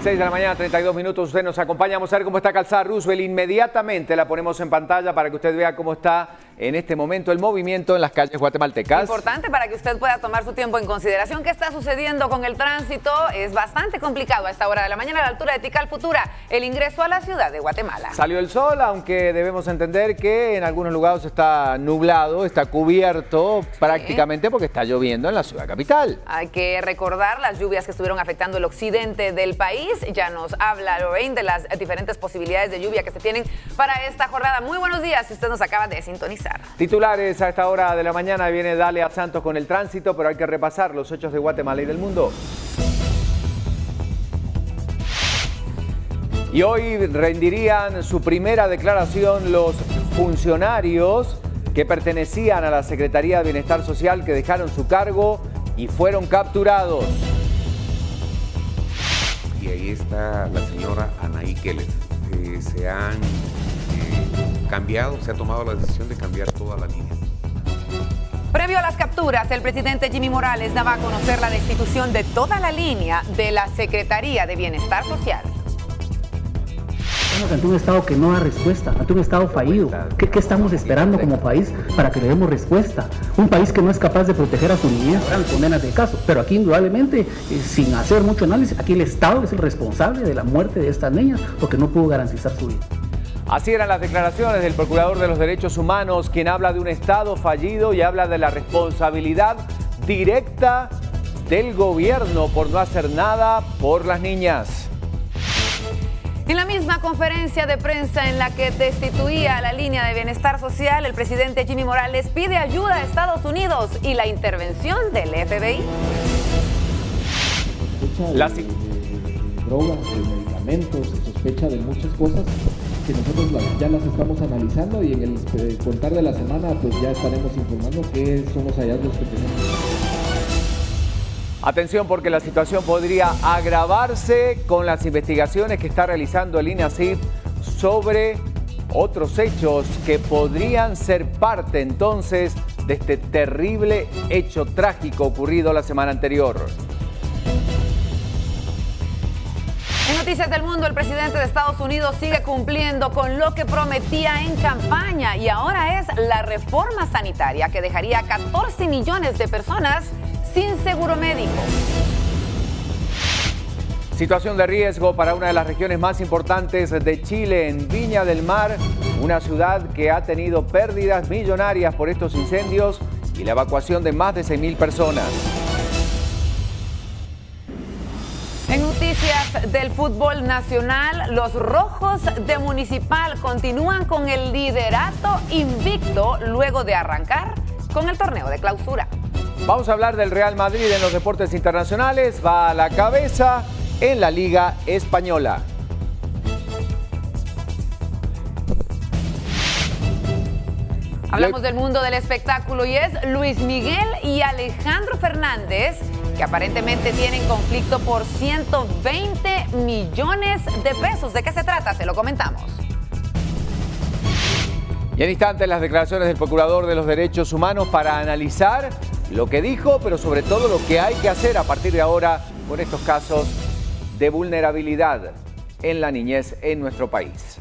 6 de la mañana, 32 minutos. Usted nos acompaña. Vamos a ver cómo está Calzada Roosevelt. Inmediatamente la ponemos en pantalla para que usted vea cómo está en este momento el movimiento en las calles guatemaltecas. Importante para que usted pueda tomar su tiempo en consideración. ¿Qué está sucediendo con el tránsito? Es bastante complicado a esta hora de la mañana a la altura de Tikal Futura, el ingreso a la ciudad de Guatemala. Salió el sol, aunque debemos entender que en algunos lugares está nublado, está cubierto prácticamente porque está lloviendo en la ciudad capital. Hay que recordar las lluvias que estuvieron afectando el occidente del país. Ya nos habla Lorraine de las diferentes posibilidades de lluvia que se tienen para esta jornada. Muy buenos días si usted nos acaba de sintonizar. Titulares a esta hora de la mañana. Viene Dalia Santos con el tránsito, pero hay que repasar los hechos de Guatemala y del mundo. Y hoy rendirían su primera declaración los funcionarios que pertenecían a la Secretaría de Bienestar Social, que dejaron su cargo y fueron capturados. Y ahí está la señora Anaí Keller. Se han cambiado, se ha tomado la decisión de cambiar toda la línea. Previo a las capturas, el presidente Jimmy Morales daba a conocer la destitución de toda la línea de la Secretaría de Bienestar Social. Estamos ante un Estado que no da respuesta, ante un Estado fallido. ¿Qué estamos esperando como país para que le demos respuesta? Un país que no es capaz de proteger a su niñez, habrán condenas de caso, pero aquí indudablemente, sin hacer mucho análisis, aquí el Estado es el responsable de la muerte de estas niñas porque no pudo garantizar su vida. Así eran las declaraciones del Procurador de los Derechos Humanos, quien habla de un Estado fallido y habla de la responsabilidad directa del gobierno por no hacer nada por las niñas. En la misma conferencia de prensa en la que destituía a la línea de bienestar social, el presidente Jimmy Morales pide ayuda a Estados Unidos y la intervención del FBI. Sospecha de drogas, de medicamentos, se sospecha de muchas cosas que nosotros ya las estamos analizando y en el contar de la semana pues ya estaremos informando qué son los hallazgos que tenemos. Atención, porque la situación podría agravarse con las investigaciones que está realizando el INASIF sobre otros hechos que podrían ser parte entonces de este terrible hecho trágico ocurrido la semana anterior. En Noticias del Mundo, el presidente de Estados Unidos sigue cumpliendo con lo que prometía en campaña y ahora es la reforma sanitaria que dejaría a 14 millones de personas sin seguro médico. Situación de riesgo para una de las regiones más importantes de Chile, en Viña del Mar, una ciudad que ha tenido pérdidas millonarias por estos incendios y la evacuación de más de 6.000 personas. En noticias del fútbol nacional, los rojos de Municipal continúan con el liderato invicto luego de arrancar con el torneo de clausura. Vamos a hablar del Real Madrid en los deportes internacionales. Va a la cabeza en la Liga Española. Hablamos del mundo del espectáculo y es Luis Miguel y Alejandro Fernández, que aparentemente tienen conflicto por 120 millones de pesos. ¿De qué se trata? Se lo comentamos. Y en instantes las declaraciones del Procurador de los Derechos Humanos para analizar lo que dijo, pero sobre todo lo que hay que hacer a partir de ahora con estos casos de vulnerabilidad en la niñez en nuestro país.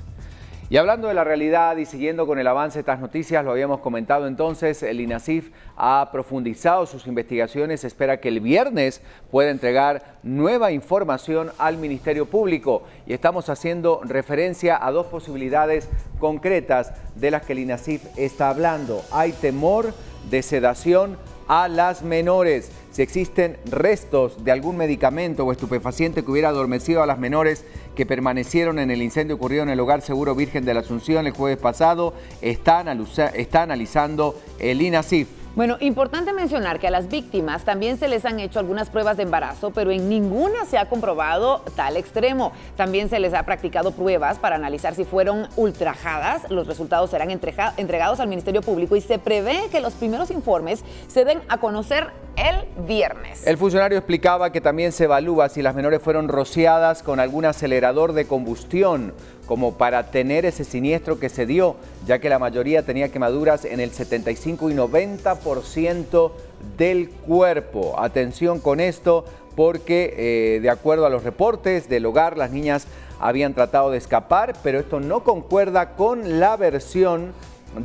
Y hablando de la realidad y siguiendo con el avance de estas noticias, lo habíamos comentado entonces, el INASIF ha profundizado sus investigaciones, espera que el viernes pueda entregar nueva información al Ministerio Público y estamos haciendo referencia a dos posibilidades concretas de las que el INASIF está hablando. Hay temor de sedación a las menores. Si existen restos de algún medicamento o estupefaciente que hubiera adormecido a las menores que permanecieron en el incendio ocurrido en el Hogar Seguro Virgen de la Asunción el jueves pasado, está analizando el INASIF. Bueno, importante mencionar que a las víctimas también se les han hecho algunas pruebas de embarazo, pero en ninguna se ha comprobado tal extremo. También se les ha practicado pruebas para analizar si fueron ultrajadas. Los resultados serán entregados al Ministerio Público y se prevé que los primeros informes se den a conocer el viernes. El funcionario explicaba que también se evalúa si las menores fueron rociadas con algún acelerador de combustión, como para tener ese siniestro que se dio, ya que la mayoría tenía quemaduras en el 75 y 90% del cuerpo. Atención con esto, porque de acuerdo a los reportes del hogar, las niñas habían tratado de escapar, pero esto no concuerda con la versión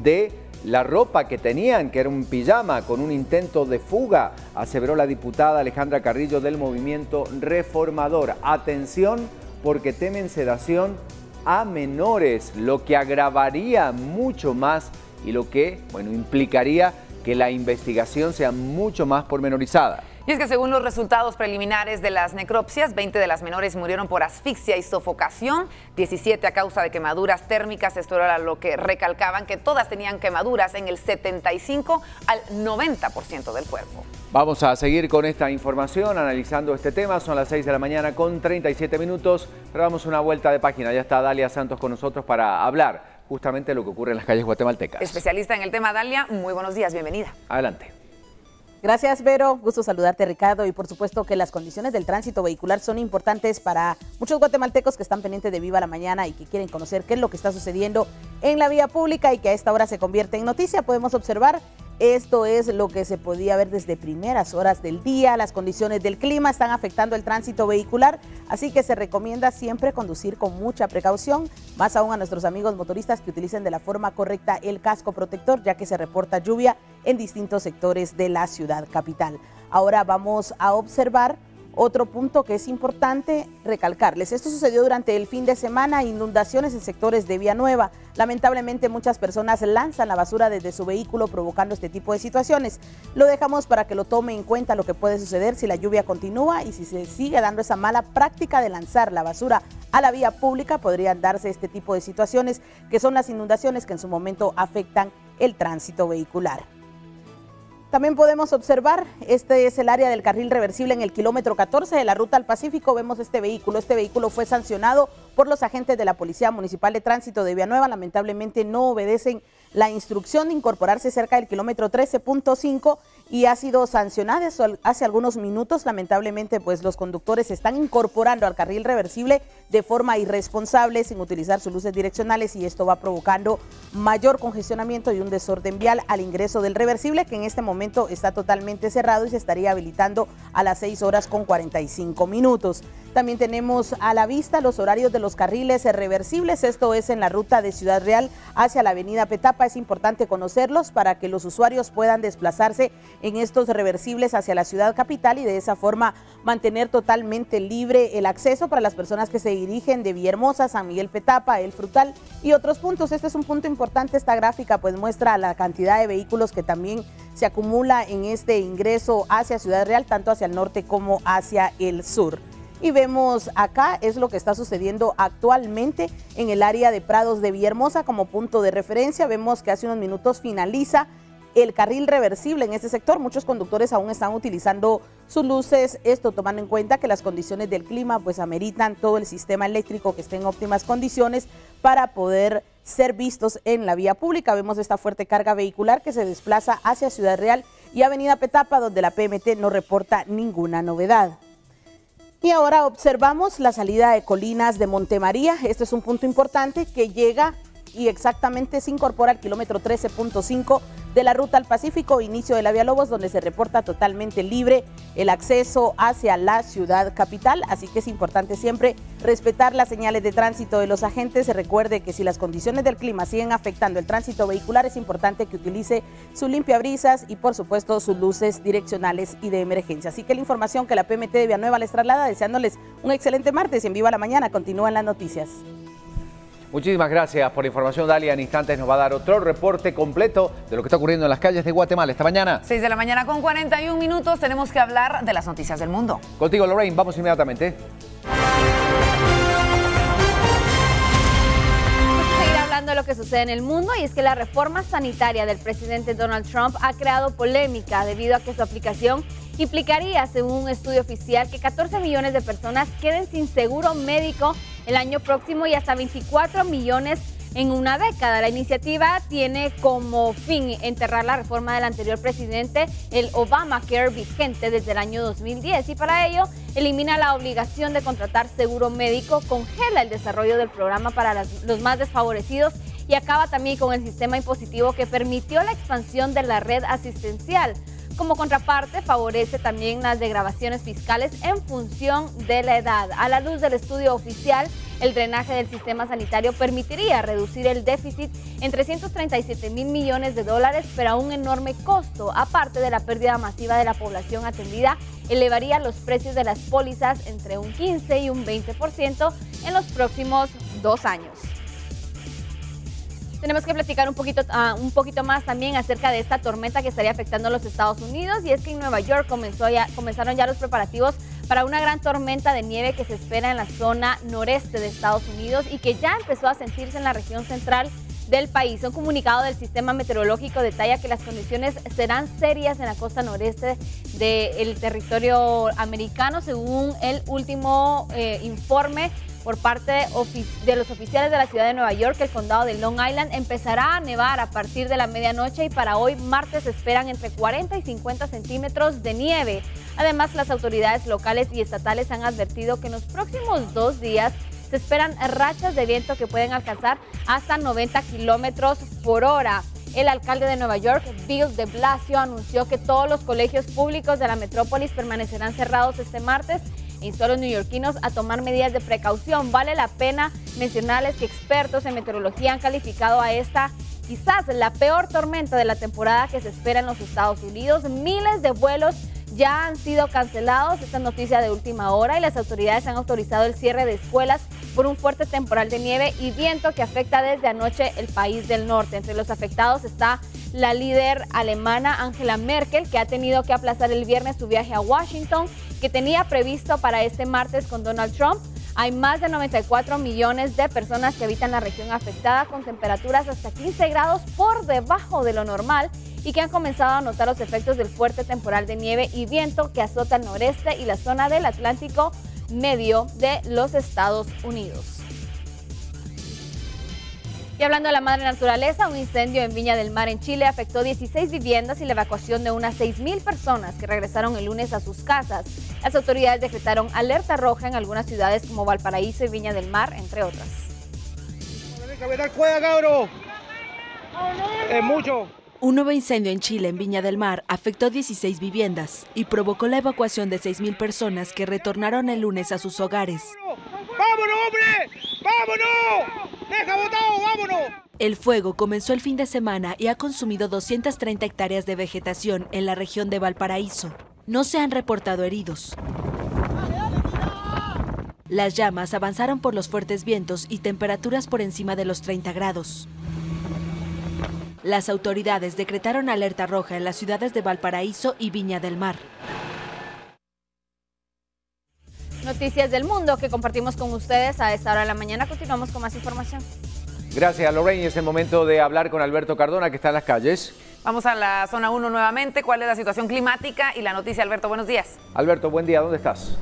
de la ropa que tenían, que era un pijama con un intento de fuga, aseveró la diputada Alejandra Carrillo del Movimiento Reformador. Atención, porque temen sedación a menores, lo que agravaría mucho más y lo que, bueno, implicaría que la investigación sea mucho más pormenorizada. Y es que según los resultados preliminares de las necropsias, 20 de las menores murieron por asfixia y sofocación, 17 a causa de quemaduras térmicas. Esto era lo que recalcaban, que todas tenían quemaduras en el 75 al 90% del cuerpo. Vamos a seguir con esta información, analizando este tema. Son las 6 de la mañana con 37 minutos, pero damos una vuelta de página. Ya está Dalia Santos con nosotros para hablar justamente de lo que ocurre en las calles guatemaltecas. Especialista en el tema, Dalia, muy buenos días, bienvenida. Adelante. Gracias, Vero. Gusto saludarte, Ricardo. Y por supuesto que las condiciones del tránsito vehicular son importantes para muchos guatemaltecos que están pendientes de Viva la Mañana y que quieren conocer qué es lo que está sucediendo en la vía pública y que a esta hora se convierte en noticia. Podemos observar, esto es lo que se podía ver desde primeras horas del día. Las condiciones del clima están afectando el tránsito vehicular, así que se recomienda siempre conducir con mucha precaución, más aún a nuestros amigos motoristas que utilicen de la forma correcta el casco protector, ya que se reporta lluvia en distintos sectores de la ciudad capital. Ahora vamos a observar otro punto que es importante recalcarles. Esto sucedió durante el fin de semana, inundaciones en sectores de Villanueva. Lamentablemente muchas personas lanzan la basura desde su vehículo, provocando este tipo de situaciones. Lo dejamos para que lo tome en cuenta lo que puede suceder si la lluvia continúa y si se sigue dando esa mala práctica de lanzar la basura a la vía pública, podrían darse este tipo de situaciones que son las inundaciones que en su momento afectan el tránsito vehicular. También podemos observar, este es el área del carril reversible en el kilómetro 14 de la ruta al Pacífico. Vemos este vehículo fue sancionado por los agentes de la Policía Municipal de Tránsito de Villanueva. Lamentablemente no obedecen la instrucción de incorporarse cerca del kilómetro 13.5 y ha sido sancionado hace algunos minutos. Lamentablemente, pues los conductores se están incorporando al carril reversible de forma irresponsable, sin utilizar sus luces direccionales, y esto va provocando mayor congestionamiento y un desorden vial al ingreso del reversible, que en este momento está totalmente cerrado y se estaría habilitando a las 6:45. También tenemos a la vista los horarios de los carriles reversibles. Esto es en la ruta de Ciudad Real hacia la avenida Petapa. Es importante conocerlos para que los usuarios puedan desplazarse en estos reversibles hacia la ciudad capital y de esa forma mantener totalmente libre el acceso para las personas que se dirigen de Villahermosa, San Miguel Petapa, El Frutal y otros puntos. Este es un punto importante. Esta gráfica pues muestra la cantidad de vehículos que también se acumula en este ingreso hacia Ciudad Real, tanto hacia el norte como hacia el sur. Y vemos acá es lo que está sucediendo actualmente en el área de Prados de Villahermosa como punto de referencia. Vemos que hace unos minutos finaliza el carril reversible en este sector. Muchos conductores aún están utilizando sus luces, esto tomando en cuenta que las condiciones del clima pues ameritan todo el sistema eléctrico que esté en óptimas condiciones para poder ser vistos en la vía pública. Vemos esta fuerte carga vehicular que se desplaza hacia Ciudad Real y Avenida Petapa, donde la PMT no reporta ninguna novedad. Y ahora observamos la salida de Colinas de Montemaría. Este es un punto importante que llega y exactamente se incorpora al kilómetro 13.5 de la ruta al Pacífico, inicio de la vía Lobos, donde se reporta totalmente libre el acceso hacia la ciudad capital. Así que es importante siempre respetar las señales de tránsito de los agentes. Se recuerde que si las condiciones del clima siguen afectando el tránsito vehicular, es importante que utilice su limpiabrisas y por supuesto sus luces direccionales y de emergencia. Así que la información que la PMT de Villanueva les traslada, deseándoles un excelente martes y en Viva la Mañana. Continúan las noticias. Muchísimas gracias por la información, Dalia. En instantes nos va a dar otro reporte completo de lo que está ocurriendo en las calles de Guatemala esta mañana. 6 de la mañana con 41 minutos. Tenemos que hablar de las noticias del mundo. Contigo, Lorraine. Vamos inmediatamente. Seguir hablando de lo que sucede en el mundo, y es que la reforma sanitaria del presidente Donald Trump ha creado polémica debido a que su aplicación implicaría, según un estudio oficial, que 14 millones de personas queden sin seguro médico el año próximo y hasta 24 millones en una década. La iniciativa tiene como fin enterrar la reforma del anterior presidente, el Obamacare, vigente desde el año 2010, y para ello elimina la obligación de contratar seguro médico, congela el desarrollo del programa para los más desfavorecidos y acaba también con el sistema impositivo que permitió la expansión de la red asistencial. Como contraparte, favorece también las degradaciones fiscales en función de la edad. A la luz del estudio oficial, el drenaje del sistema sanitario permitiría reducir el déficit en 337.000 millones de dólares, pero a un enorme costo. Aparte de la pérdida masiva de la población atendida, elevaría los precios de las pólizas entre un 15 y un 20% en los próximos 2 años. Tenemos que platicar un poquito más también acerca de esta tormenta que estaría afectando a los Estados Unidos, y es que en Nueva York comenzaron ya los preparativos para una gran tormenta de nieve que se espera en la zona noreste de Estados Unidos y que ya empezó a sentirse en la región central del país. Un comunicado del sistema meteorológico detalla que las condiciones serán serias en la costa noreste del territorio americano, según el último informe por parte de los oficiales de la ciudad de Nueva York. El condado de Long Island empezará a nevar a partir de la medianoche y para hoy martes se esperan entre 40 y 50 centímetros de nieve. Además, las autoridades locales y estatales han advertido que en los próximos 2 días se esperan rachas de viento que pueden alcanzar hasta 90 kilómetros por hora. El alcalde de Nueva York, Bill de Blasio, anunció que todos los colegios públicos de la metrópolis permanecerán cerrados este martes e instó a los neoyorquinos a tomar medidas de precaución. Vale la pena mencionarles que expertos en meteorología han calificado a esta quizás la peor tormenta de la temporada que se espera en los Estados Unidos. Miles de vuelos ya han sido cancelados, esta noticia de última hora, y las autoridades han autorizado el cierre de escuelas por un fuerte temporal de nieve y viento que afecta desde anoche el país del norte. Entre los afectados está la líder alemana Angela Merkel, que ha tenido que aplazar el viernes su viaje a Washington, que tenía previsto para este martes con Donald Trump. Hay más de 94 millones de personas que habitan la región afectada, con temperaturas hasta 15 grados por debajo de lo normal, y que han comenzado a notar los efectos del fuerte temporal de nieve y viento que azota el noreste y la zona del Atlántico medio de los Estados Unidos. Y hablando de la madre naturaleza, un incendio en Viña del Mar, en Chile, afectó 16 viviendas y la evacuación de unas 6.000 personas que regresaron el lunes a sus casas. Las autoridades decretaron alerta roja en algunas ciudades como Valparaíso y Viña del Mar, entre otras. Un nuevo incendio en Chile, en Viña del Mar, afectó 16 viviendas y provocó la evacuación de 6.000 personas que retornaron el lunes a sus hogares. ¡Vámonos, hombre! ¡Vámonos! ¡Deja botado, vámonos! El fuego comenzó el fin de semana y ha consumido 230 hectáreas de vegetación en la región de Valparaíso. No se han reportado heridos. Las llamas avanzaron por los fuertes vientos y temperaturas por encima de los 30 grados. Las autoridades decretaron alerta roja en las ciudades de Valparaíso y Viña del Mar. Noticias del mundo que compartimos con ustedes a esta hora de la mañana. Continuamos con más información. Gracias, Lorraine. Es el momento de hablar con Alberto Cardona, que está en las calles. Vamos a la zona 1 nuevamente. ¿Cuál es la situación climática y la noticia? Alberto, buenos días. Alberto, buen día. ¿Dónde estás?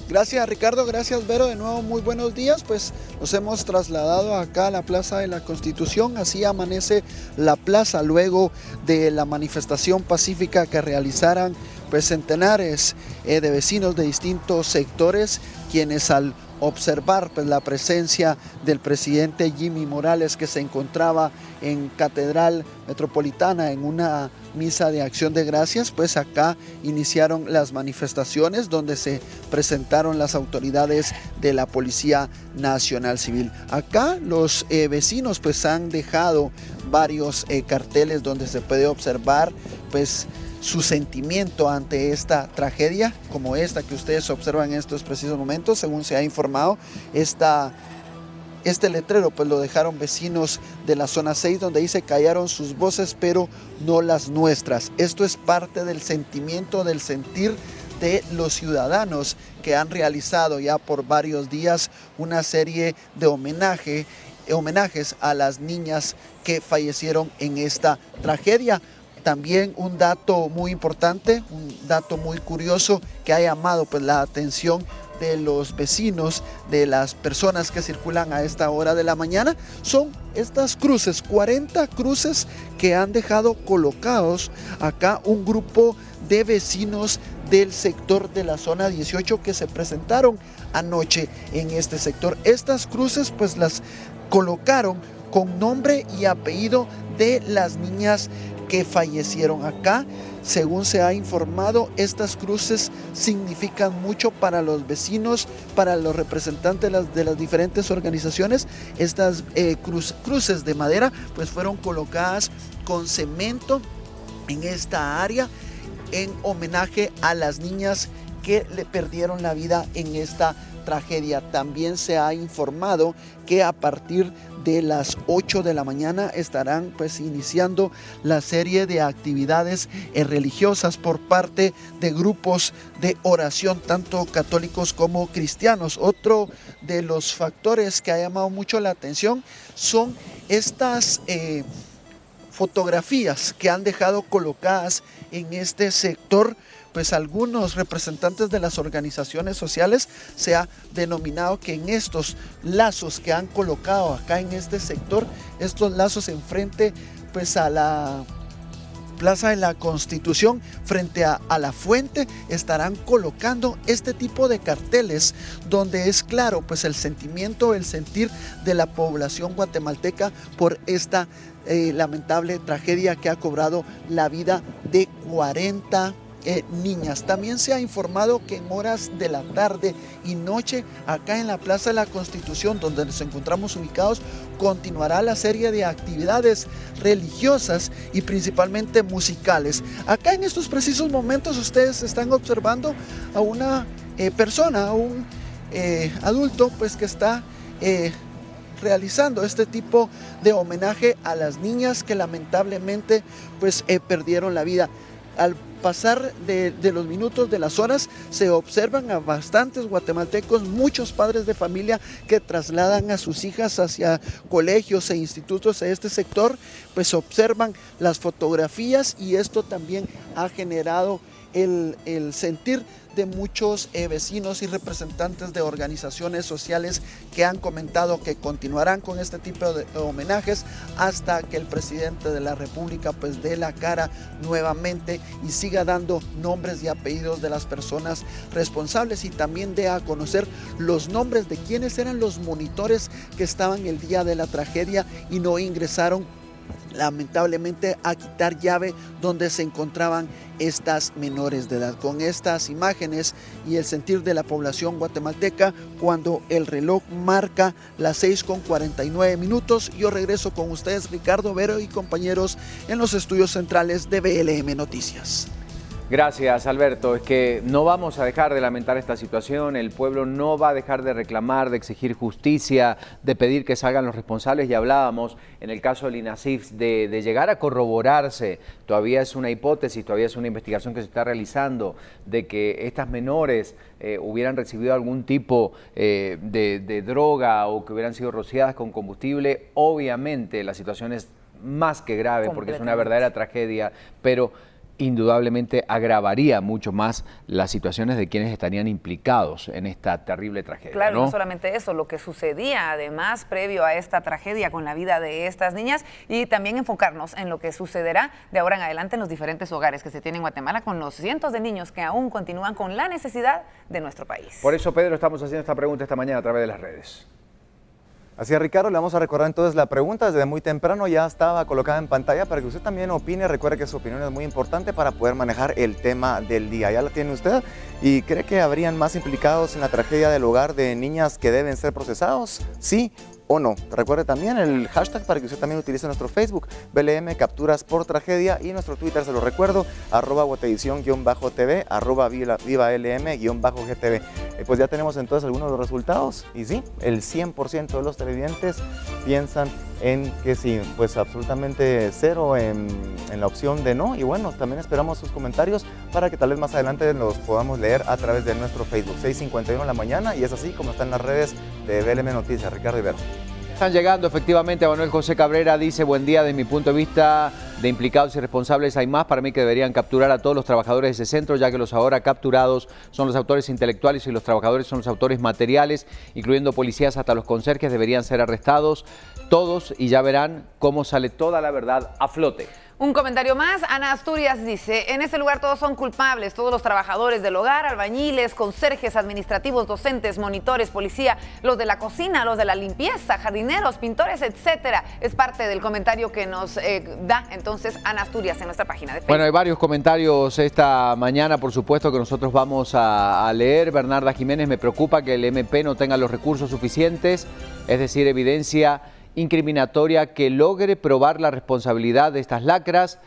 Gracias, Ricardo, gracias, Vero, de nuevo muy buenos días. Pues nos hemos trasladado acá a la Plaza de la Constitución. Así amanece la plaza luego de la manifestación pacífica que realizaran pues centenares de vecinos de distintos sectores, quienes al observar pues la presencia del presidente Jimmy Morales, que se encontraba en Catedral Metropolitana en una misa de acción de gracias, pues acá iniciaron las manifestaciones donde se presentaron las autoridades de la Policía Nacional Civil. Acá los vecinos pues han dejado varios carteles donde se puede observar pues su sentimiento ante esta tragedia, como esta que ustedes observan en estos precisos momentos. Según se ha informado, este letrero pues lo dejaron vecinos de la zona 6, donde dice: callaron sus voces pero no las nuestras. Esto es parte del sentimiento, del sentir de los ciudadanos que han realizado ya por varios días una serie de homenajes a las niñas que fallecieron en esta tragedia. También un dato muy importante, un dato muy curioso que ha llamado pues la atención de los vecinos, de las personas que circulan a esta hora de la mañana, son estas cruces, 40 cruces que han dejado colocados acá un grupo de vecinos del sector de la zona 18 que se presentaron anoche en este sector. Estas cruces pues las colocaron con nombre y apellido de las niñas que fallecieron acá. Según se ha informado, estas cruces significan mucho para los vecinos, para los representantes de las diferentes organizaciones. Estas cruces de madera pues fueron colocadas con cemento en esta área en homenaje a las niñas que le perdieron la vida en esta tragedia. También se ha informado que a partir de las 8 de la mañana estarán pues iniciando la serie de actividades religiosas por parte de grupos de oración, tanto católicos como cristianos. Otro de los factores que ha llamado mucho la atención son estas fotografías que han dejado colocadas en este sector. Pues algunos representantes de las organizaciones sociales se ha denominado que en estos lazos que han colocado acá en este sector, estos lazos enfrente pues a la Plaza de la Constitución, frente a la fuente, estarán colocando este tipo de carteles donde es claro pues el sentimiento, el sentir de la población guatemalteca por esta lamentable tragedia que ha cobrado la vida de 40 niñas. También se ha informado que en horas de la tarde y noche, acá en la Plaza de la Constitución, donde nos encontramos ubicados, continuará la serie de actividades religiosas y principalmente musicales. Acá en estos precisos momentos ustedes están observando a una persona, a un adulto pues que está realizando este tipo de homenaje a las niñas que lamentablemente pues perdieron la vida. Al pasar de los minutos, de las horas, se observan a bastantes guatemaltecos, muchos padres de familia que trasladan a sus hijas hacia colegios e institutos de este sector, pues observan las fotografías y esto también ha generado el sentir de muchos vecinos y representantes de organizaciones sociales que han comentado que continuarán con este tipo de homenajes hasta que el presidente de la República pues dé la cara nuevamente y siga dando nombres y apellidos de las personas responsables y también dé a conocer los nombres de quienes eran los monitores que estaban el día de la tragedia y no ingresaron lamentablemente a quitar llave donde se encontraban estas menores de edad. Con estas imágenes y el sentir de la población guatemalteca, cuando el reloj marca las 6:49, yo regreso con ustedes, Ricardo, Vero y compañeros en los estudios centrales de BLM Noticias. Gracias, Alberto. Es que no vamos a dejar de lamentar esta situación, el pueblo no va a dejar de reclamar, de exigir justicia, de pedir que salgan los responsables. Ya hablábamos en el caso del INASIF de llegar a corroborarse, todavía es una hipótesis, todavía es una investigación que se está realizando, de que estas menores hubieran recibido algún tipo de droga o que hubieran sido rociadas con combustible. Obviamente la situación es más que grave porque es una verdadera tragedia, pero indudablemente agravaría mucho más las situaciones de quienes estarían implicados en esta terrible tragedia. Claro, no solamente eso, lo que sucedía además previo a esta tragedia con la vida de estas niñas y también enfocarnos en lo que sucederá de ahora en adelante en los diferentes hogares que se tienen en Guatemala con los cientos de niños que aún continúan con la necesidad de nuestro país. Por eso, Pedro, estamos haciendo esta pregunta esta mañana a través de las redes. Así es, Ricardo, le vamos a recordar entonces la pregunta, desde muy temprano ya estaba colocada en pantalla para que usted también opine. Recuerde que su opinión es muy importante para poder manejar el tema del día. Ya la tiene usted. ¿Y cree que habrían más implicados en la tragedia del hogar de niñas que deben ser procesados? ¿Sí o no? Recuerde también el hashtag para que usted también utilice nuestro Facebook, BLM Capturas por Tragedia, y nuestro Twitter, se lo recuerdo, @guatevisión_TV, @VivaLM_GTV. Pues ya tenemos entonces algunos de los resultados, y sí, el 100% de los televidentes piensan en que sí, pues absolutamente cero en la opción de no, y bueno, también esperamos sus comentarios para que tal vez más adelante los podamos leer a través de nuestro Facebook, 6:51 de la mañana, y es así como están las redes de BLM Noticias. Ricardo Ibero. Están llegando efectivamente. Manuel José Cabrera dice: buen día, desde mi punto de vista de implicados y responsables hay más. Para mí que deberían capturar a todos los trabajadores de ese centro, ya que los ahora capturados son los autores intelectuales y los trabajadores son los autores materiales, incluyendo policías hasta los conserjes deberían ser arrestados todos y ya verán cómo sale toda la verdad a flote. Un comentario más, Ana Asturias dice, en ese lugar todos son culpables, todos los trabajadores del hogar, albañiles, conserjes, administrativos, docentes, monitores, policía, los de la cocina, los de la limpieza, jardineros, pintores, etcétera. Es parte del comentario que nos da entonces Ana Asturias en nuestra página de Facebook. Bueno, hay varios comentarios esta mañana, por supuesto, que nosotros vamos a leer. Bernarda Jiménez, me preocupa que el MP no tenga los recursos suficientes, es decir, evidencia incriminatoria que logre probar la responsabilidad de estas lacras.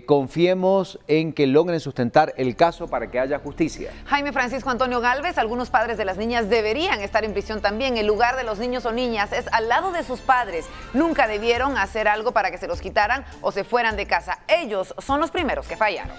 Confiemos en que logren sustentar el caso para que haya justicia. Jaime Francisco Antonio Galvez, algunos padres de las niñas deberían estar en prisión también. El lugar de los niños o niñas es al lado de sus padres. Nunca debieron hacer algo para que se los quitaran o se fueran de casa. Ellos son los primeros que fallaron.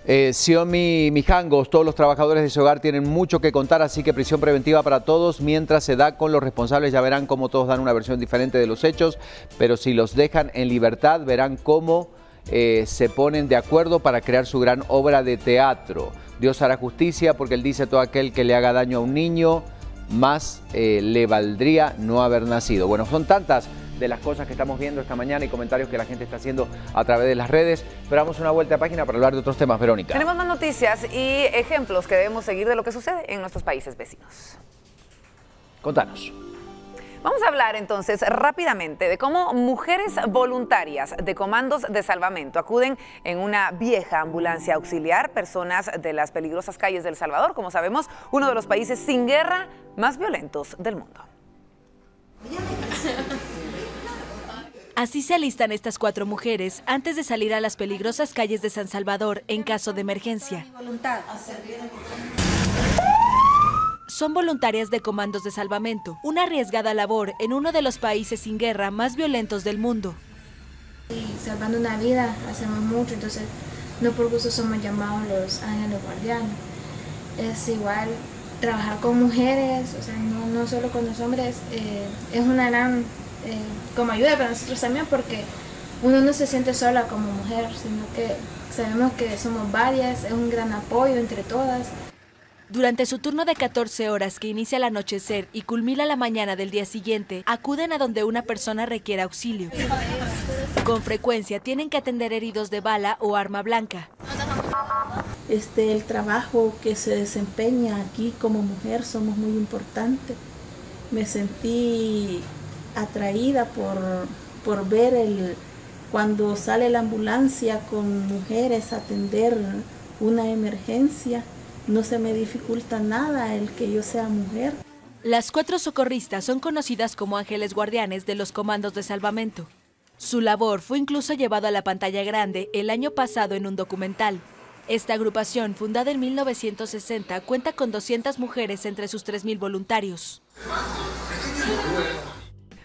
Xiomi Mijangos, todos los trabajadores de ese hogar tienen mucho que contar, así que prisión preventiva para todos. Mientras se da con los responsables, ya verán cómo todos dan una versión diferente de los hechos, pero si los dejan en libertad, verán cómo se ponen de acuerdo para crear su gran obra de teatro. Dios hará justicia, porque Él dice: todo aquel que le haga daño a un niño, más le valdría no haber nacido. Bueno, son tantas de las cosas que estamos viendo esta mañana y comentarios que la gente está haciendo a través de las redes. Pero damos una vuelta a página para hablar de otros temas, Verónica. Tenemos más noticias y ejemplos que debemos seguir de lo que sucede en nuestros países vecinos. Contanos. Vamos a hablar entonces rápidamente de cómo mujeres voluntarias de comandos de salvamento acuden en una vieja ambulancia a auxiliar personas de las peligrosas calles de El Salvador, como sabemos, uno de los países sin guerra más violentos del mundo. Así se alistan estas 4 mujeres antes de salir a las peligrosas calles de San Salvador en caso de emergencia. Son voluntarias de comandos de salvamento, una arriesgada labor en uno de los países sin guerra más violentos del mundo. Y salvando una vida hacemos mucho, entonces no por gusto somos llamados los ángeles guardianes. Es igual trabajar con mujeres, o sea, no solo con los hombres, es una gran como ayuda para nosotros también, porque uno no se siente sola como mujer, sino que sabemos que somos varias, es un gran apoyo entre todas. Durante su turno de 14 horas que inicia al anochecer y culmina la mañana del día siguiente, acuden a donde una persona requiere auxilio. Con frecuencia tienen que atender heridos de bala o arma blanca. El trabajo que se desempeña aquí como mujer somos muy importantes. Me sentí atraída por ver cuando sale la ambulancia con mujeres a atender una emergencia. No se me dificulta nada el que yo sea mujer. Las 4 socorristas son conocidas como ángeles guardianes de los comandos de salvamento. Su labor fue incluso llevada a la pantalla grande el año pasado en un documental. Esta agrupación, fundada en 1960, cuenta con 200 mujeres entre sus 3.000 voluntarios.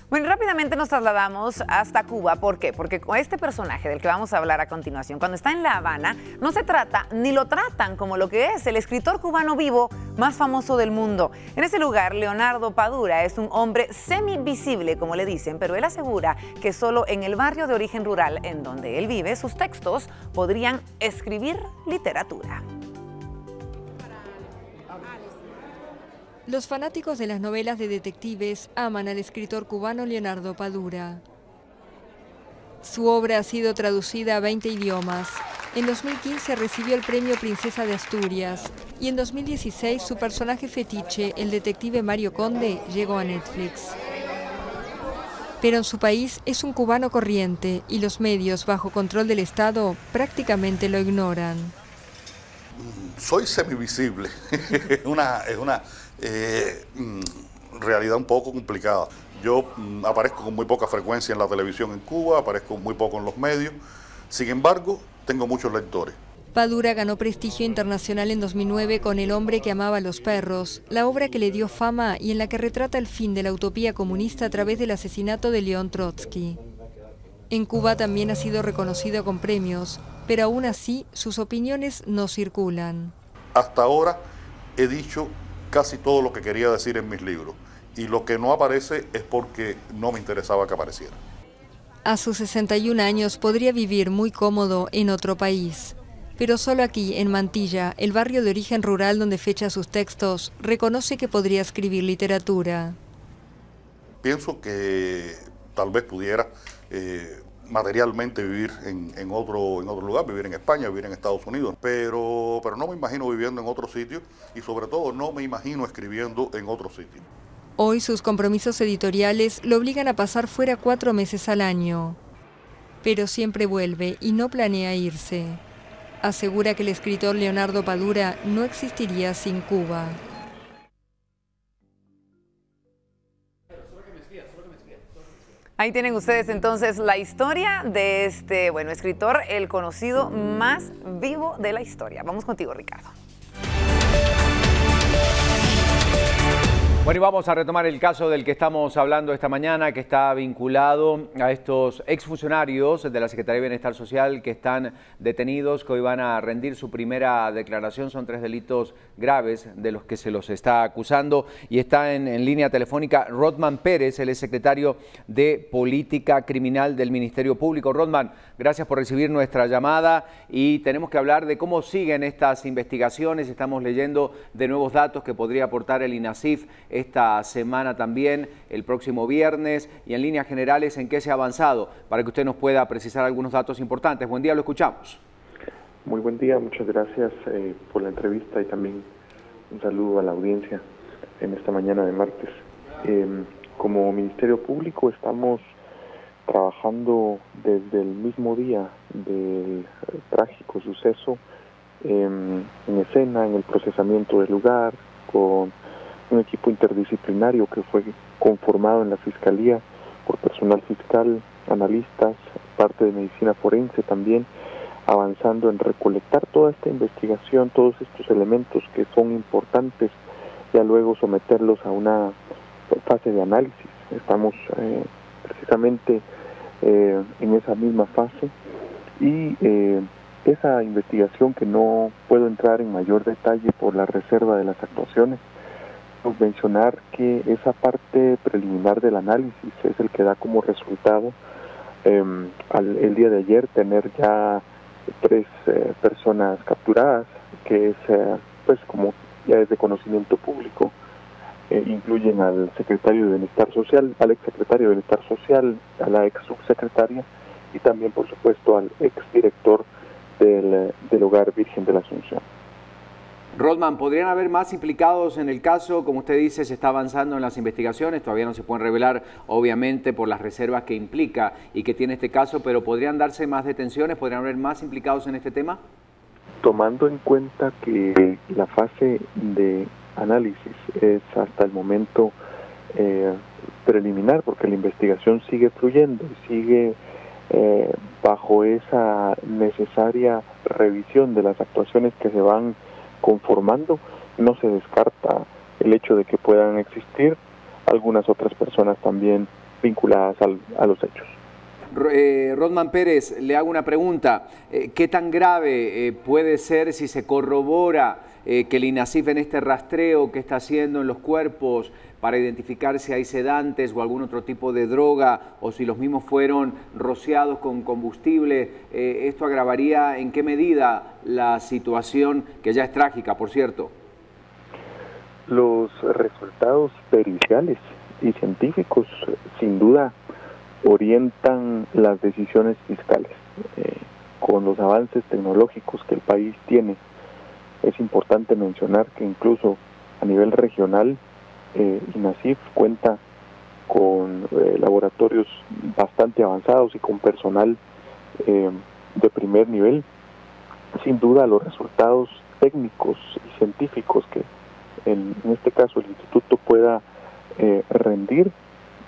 Bueno, rápidamente nos trasladamos hasta Cuba. ¿Por qué? Porque con este personaje del que vamos a hablar a continuación, cuando está en La Habana, no se trata ni lo tratan como lo que es el escritor cubano vivo más famoso del mundo. En ese lugar, Leonardo Padura es un hombre semivisible, como le dicen, pero él asegura que solo en el barrio de origen rural en donde él vive, sus textos podrían escribir literatura. Los fanáticos de las novelas de detectives aman al escritor cubano Leonardo Padura. Su obra ha sido traducida a 20 idiomas. En 2015 recibió el premio Princesa de Asturias y en 2016 su personaje fetiche, el detective Mario Conde, llegó a Netflix. Pero en su país es un cubano corriente y los medios bajo control del Estado prácticamente lo ignoran. Soy semivisible, es una realidad un poco complicada. Yo aparezco con muy poca frecuencia en la televisión en Cuba, aparezco muy poco en los medios, sin embargo, tengo muchos lectores. Padura ganó prestigio internacional en 2009 con El hombre que amaba a los perros, la obra que le dio fama y en la que retrata el fin de la utopía comunista a través del asesinato de León Trotsky. En Cuba también ha sido reconocido con premios, pero aún así sus opiniones no circulan. Hasta ahora he dicho casi todo lo que quería decir en mis libros y lo que no aparece es porque no me interesaba que apareciera. A sus 61 años podría vivir muy cómodo en otro país, pero solo aquí, en Mantilla, el barrio de origen rural donde fecha sus textos, reconoce que podría escribir literatura. Pienso que tal vez pudiera materialmente vivir en otro lugar, vivir en España, vivir en Estados Unidos, pero no me imagino viviendo en otro sitio y sobre todo no me imagino escribiendo en otro sitio. Hoy sus compromisos editoriales lo obligan a pasar fuera 4 meses al año, pero siempre vuelve y no planea irse. Asegura que el escritor Leonardo Padura no existiría sin Cuba. Ahí tienen ustedes entonces la historia de este, escritor, el conocido más vivo de la historia. Vamos contigo, Ricardo. Bueno, y vamos a retomar el caso del que estamos hablando esta mañana, que está vinculado a estos exfuncionarios de la Secretaría de Bienestar Social que están detenidos, que hoy van a rendir su primera declaración. Son 3 delitos graves de los que se los está acusando. Y está en línea telefónica Rodman Pérez, él es secretario de Política Criminal del Ministerio Público. Rodman, gracias por recibir nuestra llamada y tenemos que hablar de cómo siguen estas investigaciones. Estamos leyendo de nuevos datos que podría aportar el INASIF esta semana también, el próximo viernes, y en líneas generales, ¿en qué se ha avanzado? Para que usted nos pueda precisar algunos datos importantes. Buen día, lo escuchamos. Muy buen día, muchas gracias por la entrevista y también un saludo a la audiencia en esta mañana de martes. Como Ministerio Público estamos trabajando desde el mismo día del trágico suceso en escena, en el procesamiento del lugar, con un equipo interdisciplinario que fue conformado en la Fiscalía por personal fiscal, analistas, parte de medicina forense también, avanzando en recolectar toda esta investigación, todos estos elementos que son importantes, ya luego someterlos a una fase de análisis. Estamos precisamente en esa misma fase y esa investigación, que no puedo entrar en mayor detalle por la reserva de las actuaciones, mencionar que esa parte preliminar del análisis es el que da como resultado el día de ayer tener ya 3 personas capturadas, que es pues como ya es de conocimiento público. Incluyen al secretario de Bienestar Social, al exsecretario de Bienestar Social, a la ex subsecretaria y también por supuesto al exdirector del Hogar Virgen de la Asunción. Rodman, ¿podrían haber más implicados en el caso? Como usted dice, se está avanzando en las investigaciones, todavía no se pueden revelar, obviamente, por las reservas que implica y que tiene este caso, pero ¿podrían darse más detenciones? ¿Podrían haber más implicados en este tema? Tomando en cuenta que la fase de análisis es hasta el momento preliminar, porque la investigación sigue fluyendo y sigue bajo esa necesaria revisión de las actuaciones que se van conformando, no se descarta el hecho de que puedan existir algunas otras personas también vinculadas a los hechos. Rodman Pérez, le hago una pregunta. ¿Qué tan grave puede ser si se corrobora que el INASIF en este rastreo que está haciendo en los cuerpos para identificar si hay sedantes o algún otro tipo de droga o si los mismos fueron rociados con combustible? ¿Esto agravaría en qué medida la situación, que ya es trágica, por cierto? Los resultados periciales y científicos sin duda orientan las decisiones fiscales. Con los avances tecnológicos que el país tiene, es importante mencionar que incluso a nivel regional INASIF cuenta con laboratorios bastante avanzados y con personal de primer nivel. Sin duda los resultados técnicos y científicos que en este caso el instituto pueda rendir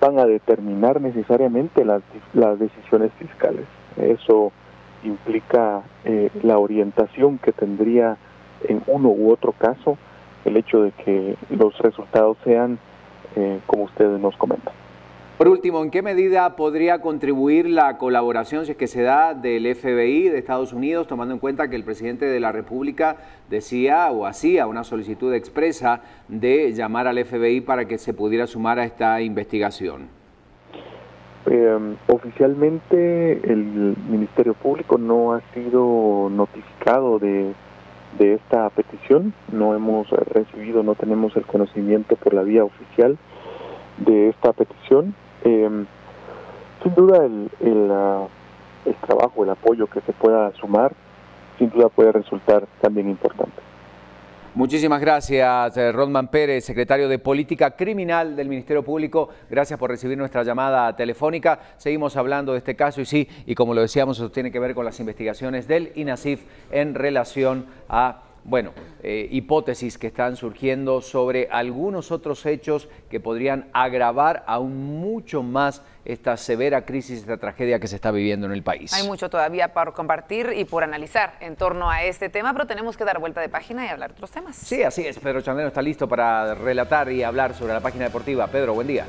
van a determinar necesariamente las decisiones fiscales. Eso implica la orientación que tendría en uno u otro caso el hecho de que los resultados sean como ustedes nos comentan. Por último, ¿en qué medida podría contribuir la colaboración, si es que se da, del FBI de Estados Unidos, tomando en cuenta que el presidente de la República decía o hacía una solicitud expresa de llamar al FBI para que se pudiera sumar a esta investigación? Oficialmente el Ministerio Público no ha sido notificado de esta petición, no hemos recibido, no tenemos el conocimiento por la vía oficial de esta petición. Sin duda el trabajo, el apoyo que se pueda sumar, sin duda puede resultar también importante. Muchísimas gracias, Rodman Pérez, secretario de Política Criminal del Ministerio Público. Gracias por recibir nuestra llamada telefónica. Seguimos hablando de este caso y sí, y como lo decíamos, eso tiene que ver con las investigaciones del INASIF en relación a hipótesis que están surgiendo sobre algunos otros hechos que podrían agravar aún mucho más esta severa crisis, esta tragedia que se está viviendo en el país. Hay mucho todavía por compartir y por analizar en torno a este tema, pero tenemos que dar vuelta de página y hablar de otros temas. Sí, así es. Pedro Chandero está listo para relatar y hablar sobre la página deportiva. Pedro, buen día.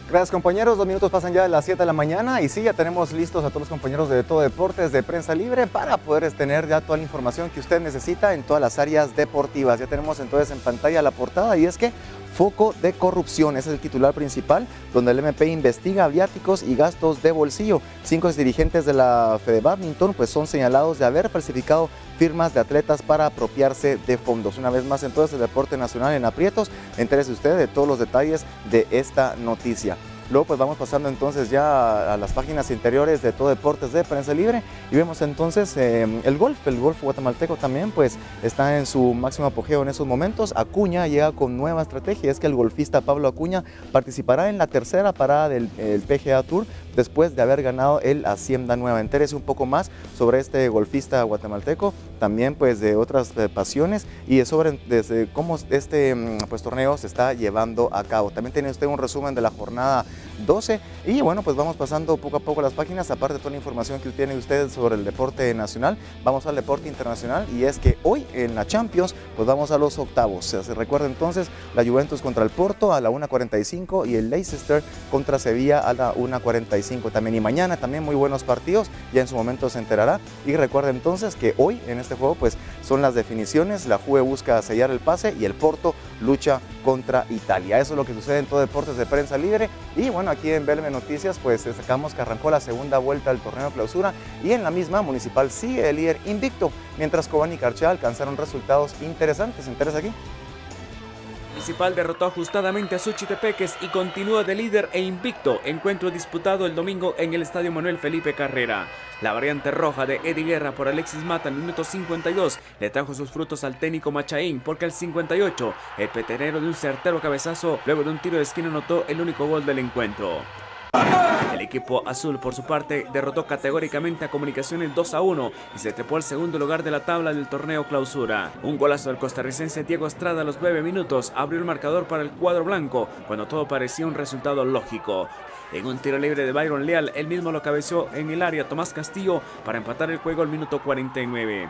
Gracias, compañeros. 2 minutos pasan ya de las 7 de la mañana y sí, ya tenemos listos a todos los compañeros de Todo Deportes de Prensa Libre para poder tener ya toda la información que usted necesita en todas las áreas deportivas. Ya tenemos entonces en pantalla la portada y es que foco de corrupción, ese es el titular principal, donde el MP investiga viáticos y gastos de bolsillo. 5 dirigentes de la Fede Badminton pues son señalados de haber falsificado firmas de atletas para apropiarse de fondos. Una vez más entonces el deporte nacional en aprietos. Entérese usted de todos los detalles de esta noticia. Luego pues vamos pasando entonces ya a las páginas interiores de Todo Deportes de Prensa Libre y vemos entonces el golf guatemalteco también pues está en su máximo apogeo en esos momentos. Acuña llega con nueva estrategia, es que el golfista Pablo Acuña participará en la tercera parada del PGA Tour después de haber ganado el Hacienda Nueva. Entérese un poco más sobre este golfista guatemalteco, también pues de otras pasiones y sobre desde cómo este pues torneo se está llevando a cabo. También tiene usted un resumen de la jornada 12 y bueno, pues vamos pasando poco a poco las páginas, aparte de toda la información que tiene usted sobre el deporte nacional, vamos al deporte internacional y es que hoy en la Champions pues vamos a los octavos. Se recuerda entonces la Juventus contra el Porto a la 1:45 y el Leicester contra Sevilla a la 1:45 también, y mañana también muy buenos partidos, ya en su momento se enterará. Y recuerda entonces que hoy en este juego pues son las definiciones, la Juve busca sellar el pase y el Porto lucha contra Italia. Eso es lo que sucede en Todo Deportes de Prensa Libre y bueno, aquí en BLM Noticias pues destacamos que arrancó la segunda vuelta del torneo de clausura y en la misma Municipal sigue el líder invicto, mientras Cobán y Carchá alcanzaron resultados interesantes. ¿Interesa aquí? Municipal derrotó ajustadamente a Suchitepeques y continúa de líder e invicto. Encuentro disputado el domingo en el Estadio Manuel Felipe Carrera. La variante roja de Eddie Guerra por Alexis Mata en el minuto 52 le trajo sus frutos al técnico Machaín, porque al 58 el petenero de un certero cabezazo luego de un tiro de esquina anotó el único gol del encuentro. El equipo azul, por su parte, derrotó categóricamente a Comunicaciones 2-1 y se trepó al segundo lugar de la tabla del torneo clausura. Un golazo del costarricense Diego Estrada a los 9 minutos abrió el marcador para el cuadro blanco, cuando todo parecía un resultado lógico. En un tiro libre de Byron Leal, él mismo lo cabeció en el área Tomás Castillo para empatar el juego al minuto 49.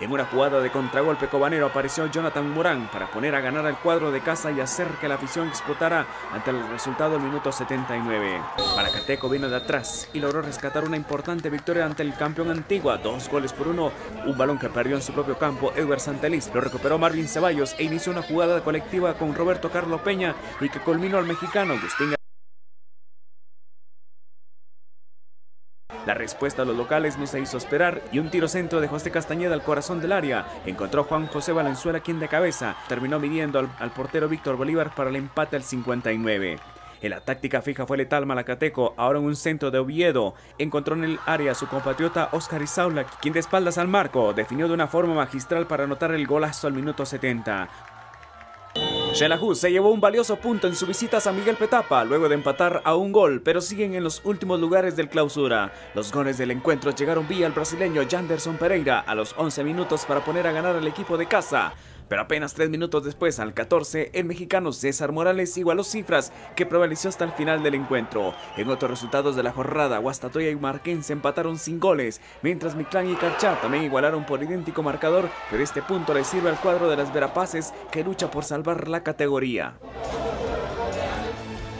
En una jugada de contragolpe cobanero apareció Jonathan Morán para poner a ganar al cuadro de casa y hacer que la afición explotara ante el resultado del minuto 79. Malacateco vino de atrás y logró rescatar una importante victoria ante el campeón Antigua, 2-1. Un balón que perdió en su propio campo Edward Santeliz lo recuperó Marvin Ceballos e inició una jugada colectiva con Roberto Carlos Peña y que culminó al mexicano Agustín. La respuesta a los locales no se hizo esperar y un tiro centro de José Castañeda al corazón del área encontró Juan José Valenzuela, quien de cabeza terminó midiendo al portero Víctor Bolívar para el empate al 59. En la táctica fija fue letal Malacateco, ahora en un centro de Oviedo. Encontró en el área a su compatriota Oscar Izaula, quien de espaldas al marco definió de una forma magistral para anotar el golazo al minuto 70. Xelajú se llevó un valioso punto en su visita a San Miguel Petapa luego de empatar a un gol, pero siguen en los últimos lugares del clausura. Los goles del encuentro llegaron vía el brasileño Janderson Pereira a los 11 minutos para poner a ganar al equipo de casa. Pero apenas 3 minutos después, al 14, el mexicano César Morales igualó cifras que prevaleció hasta el final del encuentro. En otros resultados de la jornada, Guastatoya y Marquén se empataron sin goles, mientras Mictlán y Carchá también igualaron por idéntico marcador, pero este punto le sirve al cuadro de las Verapaces, que lucha por salvar la categoría.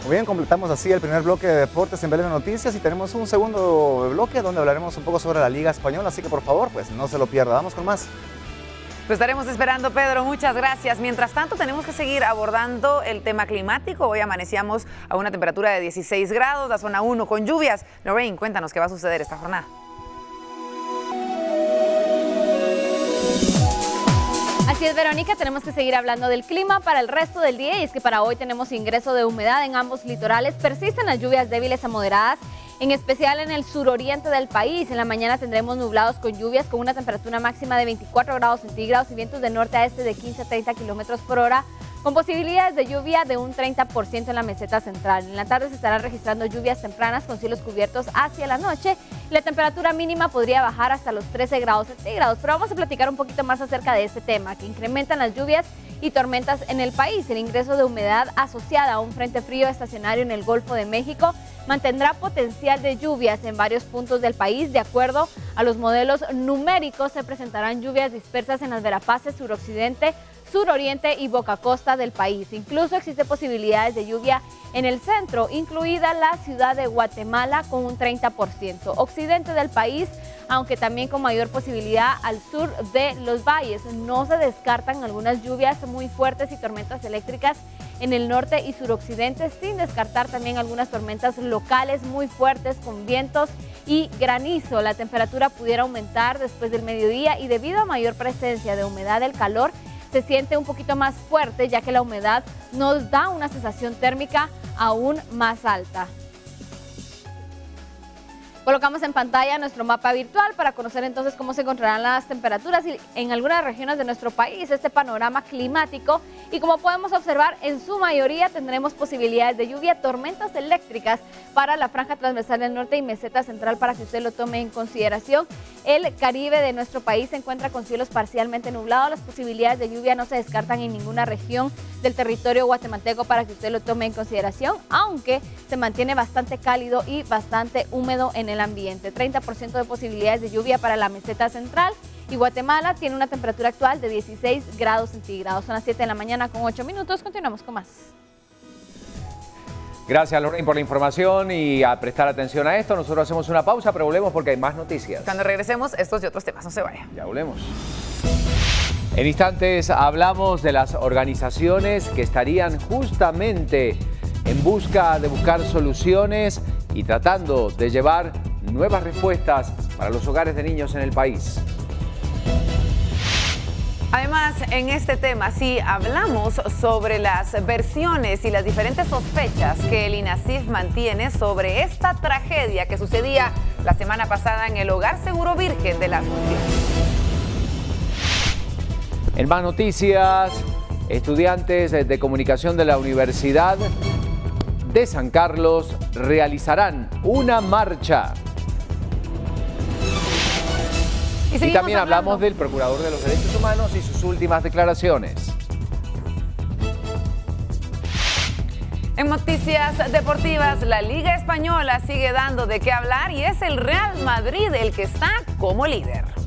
Muy bien, completamos así el primer bloque de deportes en BLM Noticias y tenemos un segundo bloque donde hablaremos un poco sobre la Liga Española, así que por favor, pues no se lo pierda. Vamos con más. Lo estaremos esperando, Pedro. Muchas gracias. Mientras tanto, tenemos que seguir abordando el tema climático. Hoy amanecíamos a una temperatura de 16 grados, la zona 1 con lluvias. Lorraine, cuéntanos qué va a suceder esta jornada. Así es, Verónica, tenemos que seguir hablando del clima para el resto del día y es que para hoy tenemos ingreso de humedad en ambos litorales, persisten las lluvias débiles a moderadas en especial en el suroriente del país. En la mañana tendremos nublados con lluvias con una temperatura máxima de 24 grados centígrados y vientos de norte a este de 15 a 30 kilómetros por hora, con posibilidades de lluvia de un 30% en la meseta central. En la tarde se estarán registrando lluvias tempranas con cielos cubiertos hacia la noche y la temperatura mínima podría bajar hasta los 13 grados centígrados. Pero vamos a platicar un poquito más acerca de este tema, que incrementan las lluvias y tormentas en el país. El ingreso de humedad asociada a un frente frío estacionario en el Golfo de México mantendrá potencial de lluvias en varios puntos del país. De acuerdo a los modelos numéricos, se presentarán lluvias dispersas en las Verapaces, suroccidente, suroriente y boca costa del país. Incluso existe posibilidades de lluvia en el centro, incluida la ciudad de Guatemala con un 30%. Occidente del país, aunque también con mayor posibilidad al sur de los valles. No se descartan algunas lluvias muy fuertes y tormentas eléctricas en el norte y suroccidente, sin descartar también algunas tormentas locales muy fuertes con vientos y granizo. La temperatura pudiera aumentar después del mediodía y debido a mayor presencia de humedad, el calor se siente un poquito más fuerte, ya que la humedad nos da una sensación térmica aún más alta. Colocamos en pantalla nuestro mapa virtual para conocer entonces cómo se encontrarán las temperaturas en algunas regiones de nuestro país, este panorama climático, y como podemos observar, en su mayoría tendremos posibilidades de lluvia, tormentas eléctricas para la franja transversal del norte y meseta central para que usted lo tome en consideración. El Caribe de nuestro país se encuentra con cielos parcialmente nublados, las posibilidades de lluvia no se descartan en ninguna región del territorio guatemalteco para que usted lo tome en consideración, aunque se mantiene bastante cálido y bastante húmedo en el ambiente. 30% de posibilidades de lluvia para la meseta central y Guatemala tiene una temperatura actual de 16 grados centígrados. Son las 7 de la mañana con 8 minutos. Continuamos con más. Gracias, Lorraine, por la información y a prestar atención a esto. Nosotros hacemos una pausa, pero volvemos porque hay más noticias. Cuando regresemos, estos y otros temas, no se vayan. Ya volvemos. En instantes hablamos de las organizaciones que estarían justamente en busca de buscar soluciones y tratando de llevar nuevas respuestas para los hogares de niños en el país. Además, en este tema sí hablamos sobre las versiones y las diferentes sospechas que el INASIF mantiene sobre esta tragedia que sucedía la semana pasada en el Hogar Seguro Virgen de la Asunción. En más noticias, estudiantes de comunicación de la Universidad de San Carlos realizarán una marcha. Y también hablamos del Procurador de los Derechos Humanos y sus últimas declaraciones. En noticias deportivas, la Liga Española sigue dando de qué hablar y es el Real Madrid el que está como líder.